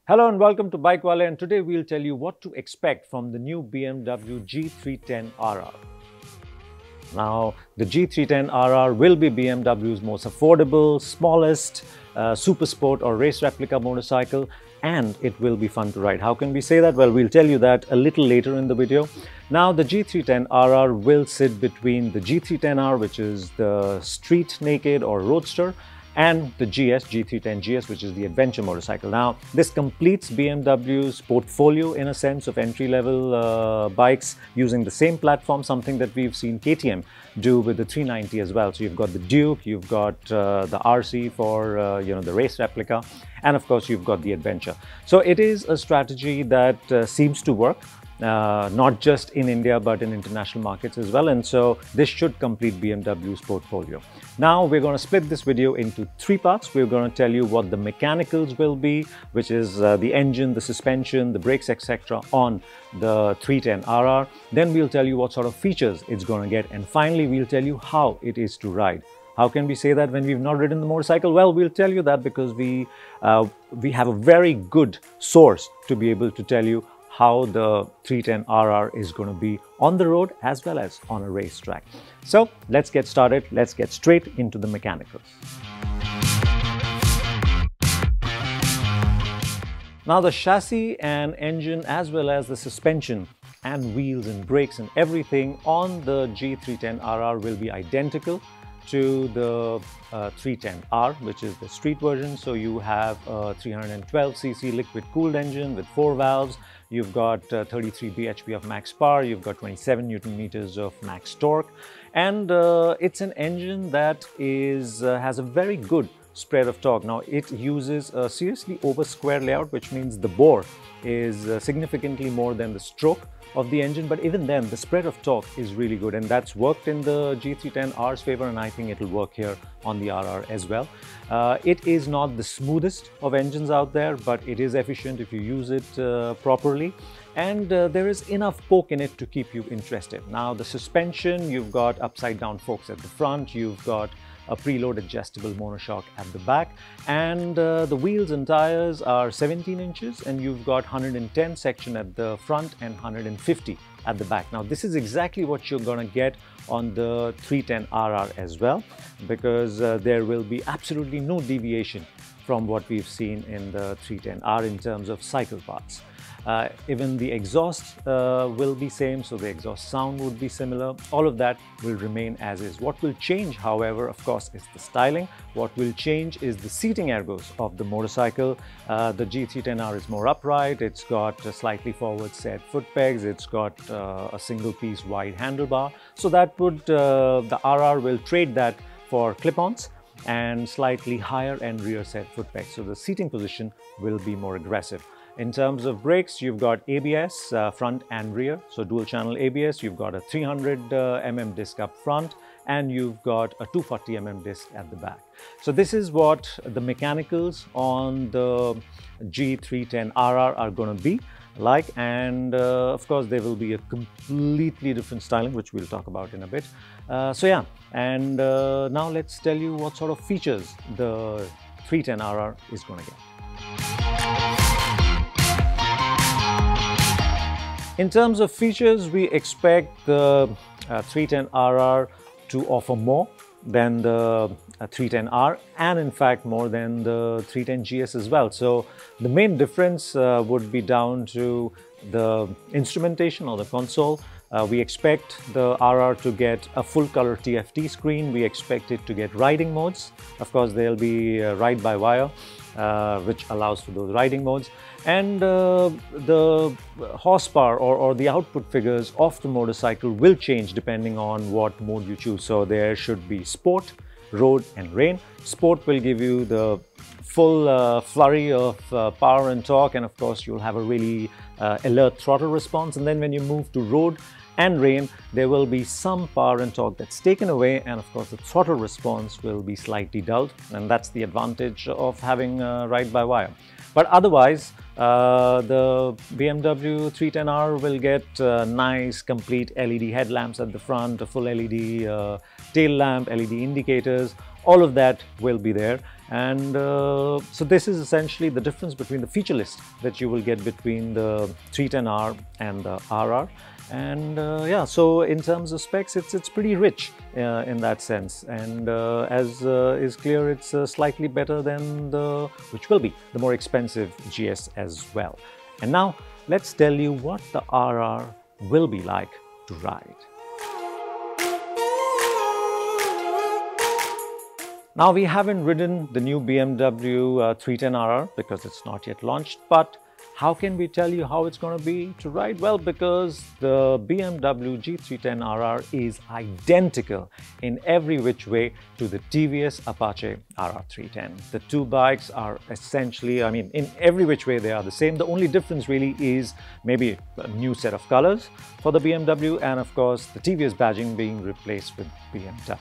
Hello and welcome to BikeWale, and today we'll tell you what to expect from the new BMW G310 RR. Now, the G310 RR will be BMW's most affordable, smallest super sport or race replica motorcycle, and it will be fun to ride. How can we say that? Well, we'll tell you that a little later in the video. Now, the G310 RR will sit between the G310R, which is the street naked or roadster, and the G310 GS, which is the adventure motorcycle. Now, this completes BMW's portfolio in a sense of entry-level bikes using the same platform, something that we've seen KTM do with the 390 as well. So you've got the Duke, you've got the RC for the race replica, and of course you've got the adventure. So it is a strategy that seems to work. Not just in India but in international markets as well, and so this should complete BMW's portfolio. Now we're going to split this video into three parts. We're going to tell you what the mechanicals will be, which is the engine, the suspension, the brakes, etc. on the 310 RR. Then we'll tell you what sort of features it's going to get, and finally we'll tell you how it is to ride. How can we say that when we've not ridden the motorcycle? Well, we'll tell you that because we have a very good source to be able to tell you how the 310 RR is going to be on the road as well as on a racetrack. So let's get started. Let's get straight into the mechanicals. Now, the chassis and engine as well as the suspension and wheels and brakes and everything on the G310 RR will be identical to the 310R, which is the street version. So you have a 312cc liquid cooled engine with 4 valves. You've got 33 bhp of max power, you've got 27 Newton meters of max torque, and it's an engine that has a very good spread of torque. Now, it uses a seriously over square layout, which means the bore is significantly more than the stroke of the engine, but even then the spread of torque is really good, and that's worked in the G310R's favor, and I think it will work here on the RR as well. It is not the smoothest of engines out there, but it is efficient if you use it properly, and there is enough poke in it to keep you interested. Now, the suspension, you've got upside down forks at the front, you've got a preload adjustable monoshock at the back, and the wheels and tires are 17 inches, and you've got 110 section at the front and 150 at the back. Now, this is exactly what you're going to get on the 310 RR as well, because there will be absolutely no deviation from what we've seen in the 310R in terms of cycle parts. Even the exhaust will be same, so the exhaust sound would be similar. All of that will remain as is. What will change, however, of course, is the styling. What will change is the seating ergos of the motorcycle. The G310R is more upright, it's got slightly forward set foot pegs, it's got a single piece wide handlebar. So that would, the RR will trade that for clip-ons and slightly higher and rear set foot pegs. So the seating position will be more aggressive. In terms of brakes, you've got ABS front and rear, so dual channel ABS. You've got a 300 mm disc up front, and you've got a 240 mm disc at the back. So this is what the mechanicals on the G310 RR are going to be like, and of course there will be a completely different styling, which we'll talk about in a bit. So yeah, and now let's tell you what sort of features the 310 RR is going to get. In terms of features, we expect the 310 RR to offer more than the 310R, and in fact more than the 310 GS as well. So the main difference would be down to the instrumentation or the console. We expect the RR to get a full color TFT screen. We expect it to get riding modes. Of course, there'll be ride-by-wire, which allows for those riding modes. And the horsepower or the output figures of the motorcycle will change depending on what mode you choose. So there should be sport, road and rain. Sport will give you the full flurry of power and torque, and of course you'll have a really alert throttle response. And then when you move to road and rain, there will be some power and torque that's taken away, and of course the throttle response will be slightly dulled, and that's the advantage of having ride-by-wire. But otherwise, the BMW 310R will get nice complete LED headlamps at the front, a full LED tail lamp, LED indicators, all of that will be there. And so this is essentially the difference between the feature list that you will get between the 310R and the RR. And yeah, so in terms of specs, it's pretty rich in that sense. And as is clear, it's slightly better than which will be the more expensive GS as well. And now let's tell you what the RR will be like to ride. Now, we haven't ridden the new BMW 310RR because it's not yet launched, but how can we tell you how it's going to be to ride? Well, because the BMW G310RR is identical in every which way to the TVS Apache RR 310. The two bikes are essentially, I mean, in every which way they are the same. The only difference really is maybe a new set of colors for the BMW, and of course the TVS badging being replaced with BMW.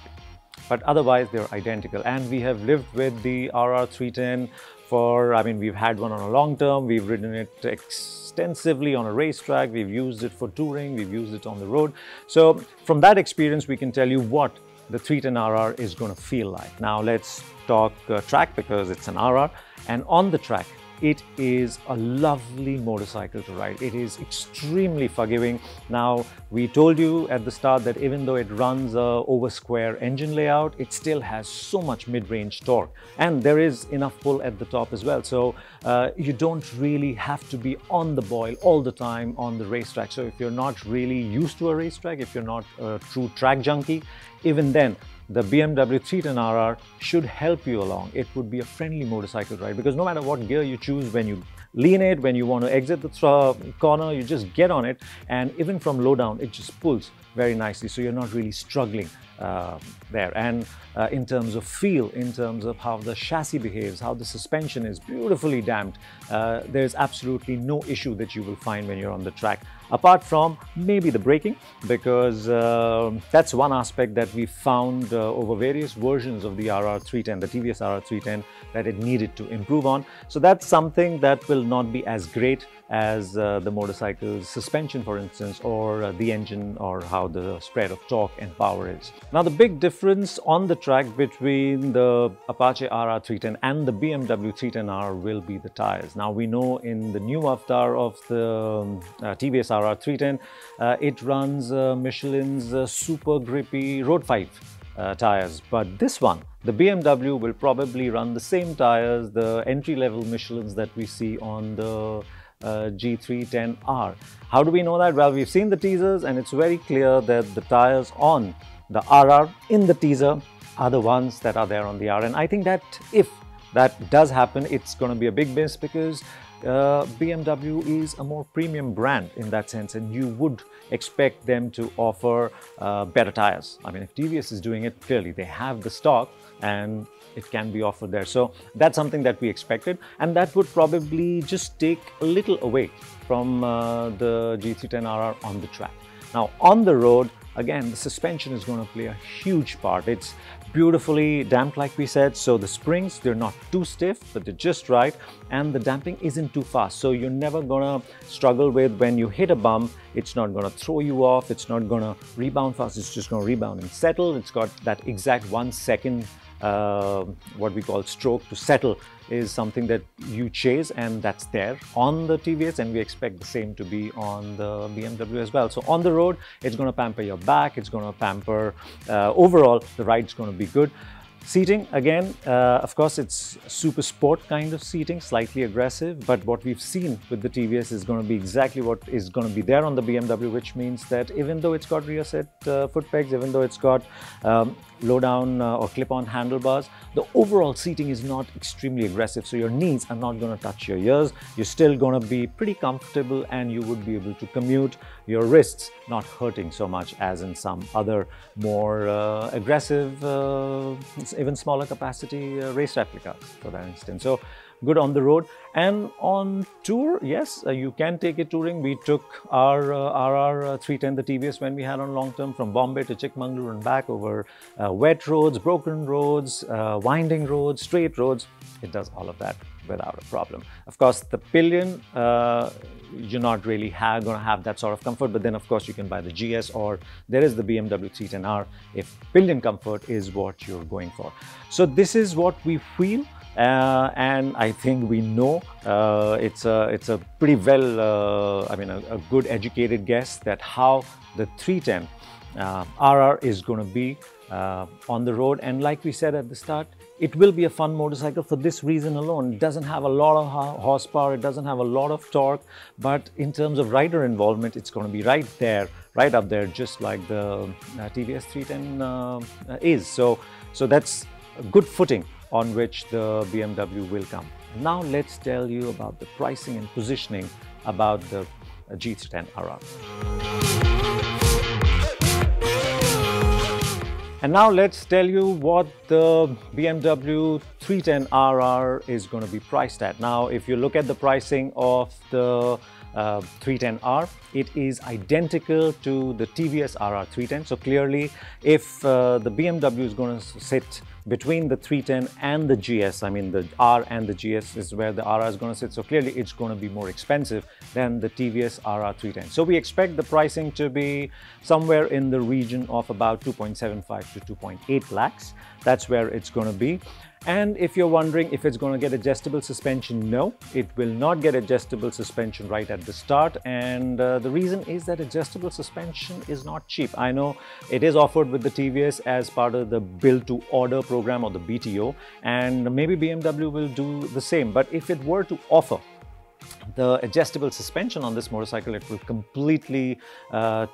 But otherwise they're identical, and we have lived with the RR 310 for, I mean, we've had one on a long term, we've ridden it extensively on a racetrack, we've used it for touring, we've used it on the road. So from that experience we can tell you what the 310RR is going to feel like. Now let's talk track, because it's an RR, and on the track it is a lovely motorcycle to ride. It is extremely forgiving. Now, we told you at the start that even though it runs a over square engine layout, it still has so much mid-range torque, and there is enough pull at the top as well. So you don't really have to be on the boil all the time on the racetrack. So if you're not really used to a racetrack, if you're not a true track junkie, even then the BMW 310RR should help you along. It would be a friendly motorcycle ride, because no matter what gear you choose, when you lean it, when you want to exit the corner, you just get on it, and even from low down it just pulls very nicely, so you're not really struggling there. And in terms of feel, in terms of how the chassis behaves, how the suspension is beautifully damped, there's absolutely no issue that you will find when you're on the track, apart from maybe the braking, because that's one aspect that we found over various versions of the RR 310, the TVS RR 310, that it needed to improve on. So that's something that will not be as great as the motorcycle's suspension, for instance, or the engine, or how the spread of torque and power is. Now, the big difference on the track between the Apache RR 310 and the BMW 310R will be the tires. Now, we know in the new avatar of the TVS RR 310, it runs Michelin's super grippy Road 5 tires, but this one, the BMW, will probably run the same tires, the entry-level Michelins that we see on the G310R. How do we know that? Well, we've seen the teasers, and it's very clear that the tires on the RR in the teaser are the ones that are there on the R. And I think that if that does happen, it's going to be a big miss, because BMW is a more premium brand in that sense, and you would expect them to offer better tires. I mean, if TVS is doing it, clearly they have the stock and it can be offered there. So that's something that we expected, and that would probably just take a little away from the G310RR on the track. Now, on the road, again, the suspension is going to play a huge part. It's beautifully damped, like we said, so the springs, they're not too stiff, but they're just right, and the damping isn't too fast, so you're never gonna struggle with when you hit a bump. It's not gonna throw you off, it's not gonna rebound fast, it's just gonna rebound and settle. It's got that exact 1 second what we call stroke to settle is something that you chase, and that's there on the TVS, and we expect the same to be on the BMW as well. So on the road, it's going to pamper your back, it's going to pamper overall, the ride's going to be good. Seating, again, of course, it's super sport kind of seating, slightly aggressive, but what we've seen with the TVS is going to be exactly what is going to be there on the BMW, which means that even though it's got rear set foot pegs, even though it's got low down or clip-on handlebars, the overall seating is not extremely aggressive, so your knees are not going to touch your ears. You're still going to be pretty comfortable, and you would be able to commute, your wrists not hurting so much as in some other more aggressive, even smaller capacity race replicas for that instance. So good on the road. And on tour, yes, you can take it touring. We took our RR 310, the TVS, when we had on long term, from Bombay to Chikmagalur and back over wet roads, broken roads, winding roads, straight roads. It does all of that without a problem. Of course, the pillion you're not really going to have that sort of comfort. But then of course you can buy the GS, or there is the BMW 310R if pillion comfort is what you're going for. So this is what we feel. And I think we know it's a pretty well, I mean, a good educated guess that how the 310 RR is going to be on the road. And like we said at the start, it will be a fun motorcycle for this reason alone. It doesn't have a lot of horsepower, it doesn't have a lot of torque, but in terms of rider involvement, it's going to be right there, right up there, just like the TVS 310 is. So that's a good footing on which the BMW will come. Now let's tell you about the pricing and positioning about the G310 RR. And now let's tell you what the BMW 310 RR is going to be priced at. Now, if you look at the pricing of the 310R, it is identical to the TVS RR 310. So clearly, if the BMW is going to sit between the 310 and the GS, I mean the R and the GS is where the RR is going to sit. So clearly it's going to be more expensive than the TVS RR 310. So we expect the pricing to be somewhere in the region of about 2.75 to 2.8 lakhs. That's where it's going to be. And if you're wondering if it's going to get adjustable suspension, no, it will not get adjustable suspension right at the start. And the reason is that adjustable suspension is not cheap. I know it is offered with the TVS as part of the build to order program or the BTO, and maybe BMW will do the same. But if it were to offer the adjustable suspension on this motorcycle, it will completely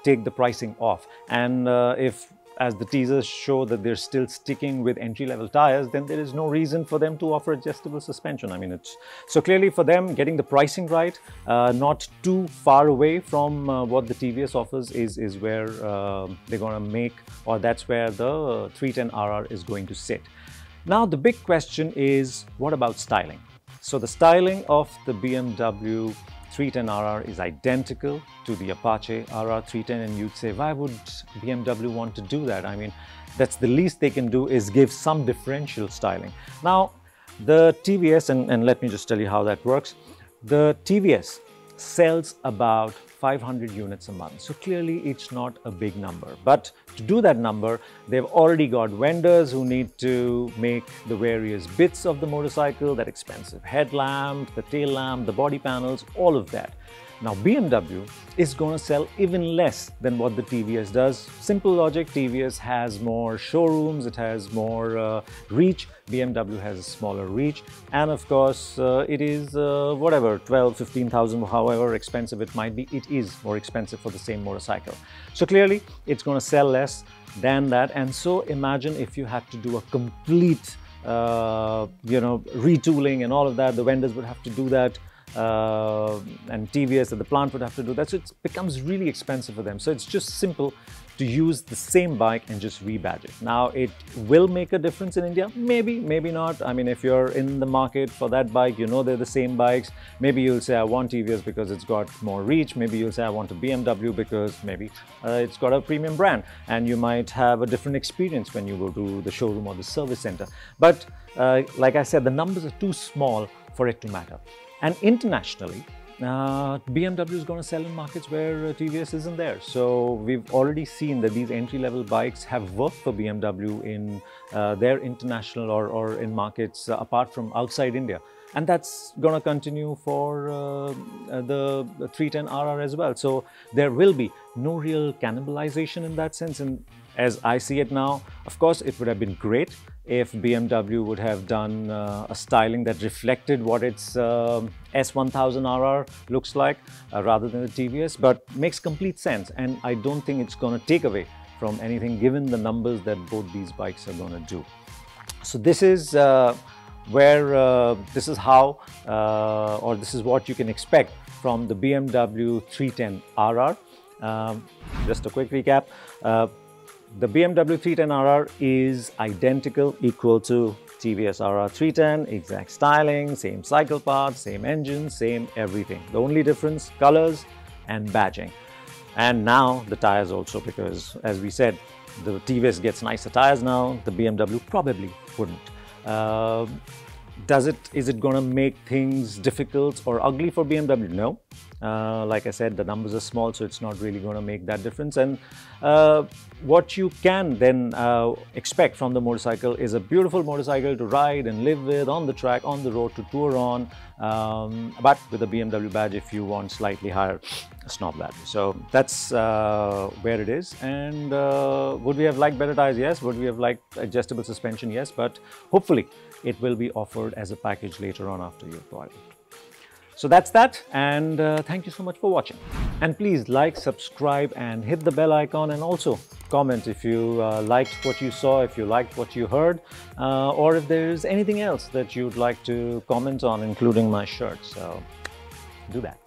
take the pricing off. And if, as the teasers show, that they're still sticking with entry-level tires, then there is no reason for them to offer adjustable suspension. I mean, it's so clearly for them getting the pricing right, not too far away from what the TVS offers is where they're going to make, or that's where the 310RR is going to sit. Now, the big question is, what about styling? So the styling of the BMW 310RR is identical to the Apache RR 310, and you'd say, why would BMW want to do that? I mean, that's the least they can do, is give some differential styling. Now, the TVS, and let me just tell you how that works. The TVS sells about 500 units a month. So clearly it's not a big number. But to do that number, they've already got vendors who need to make the various bits of the motorcycle, that expensive headlamp, the tail lamp, the body panels, all of that. Now BMW is going to sell even less than what the TVS does. Simple logic, TVS has more showrooms, it has more reach, BMW has a smaller reach, and of course it is whatever, 12, 15,000, however expensive it might be, it is more expensive for the same motorcycle. So clearly it's going to sell less than that. And so imagine if you had to do a complete retooling and all of that, the vendors would have to do that. And TVS at the plant would have to do that. So it becomes really expensive for them. So it's just simple to use the same bike and just rebadge it. Now, it will make a difference in India. Maybe, maybe not. I mean, if you're in the market for that bike, you know they're the same bikes. Maybe you'll say, I want TVS because it's got more reach. Maybe you'll say, I want a BMW because maybe it's got a premium brand. And you might have a different experience when you go to the showroom or the service center. But like I said, the numbers are too small for it to matter. And internationally, BMW is going to sell in markets where TVS isn't there. So we've already seen that these entry-level bikes have worked for BMW in their international or in markets apart from outside India. And that's going to continue for the 310RR as well. So there will be no real cannibalization in that sense. And as I see it now, of course, it would have been great if BMW would have done a styling that reflected what its S1000RR looks like rather than the TVS, but makes complete sense. And I don't think it's going to take away from anything given the numbers that both these bikes are going to do. So this is this is how or this is what you can expect from the BMW 310RR. Just a quick recap. The BMW 310RR is identical, equal to TVS RR 310, exact styling, same cycle parts, same engine, same everything. The only difference, colors and badging. And now the tires also, because as we said, the TVS gets nicer tires now, the BMW probably wouldn't. Is it going to make things difficult or ugly for BMW? No. Like I said, the numbers are small, so it's not really going to make that difference. And what you can then expect from the motorcycle is a beautiful motorcycle to ride and live with on the track, on the road, to tour on, but with a BMW badge if you want slightly higher snob value. So that's where it is. And would we have liked better tires? Yes. Would we have liked adjustable suspension? Yes. But hopefully it will be offered as a package later on after you've bought it. So that's that, and thank you so much for watching. And please like, subscribe and hit the bell icon, and also comment if you liked what you saw, if you liked what you heard, or if there's anything else that you'd like to comment on, including my shirt. So do that.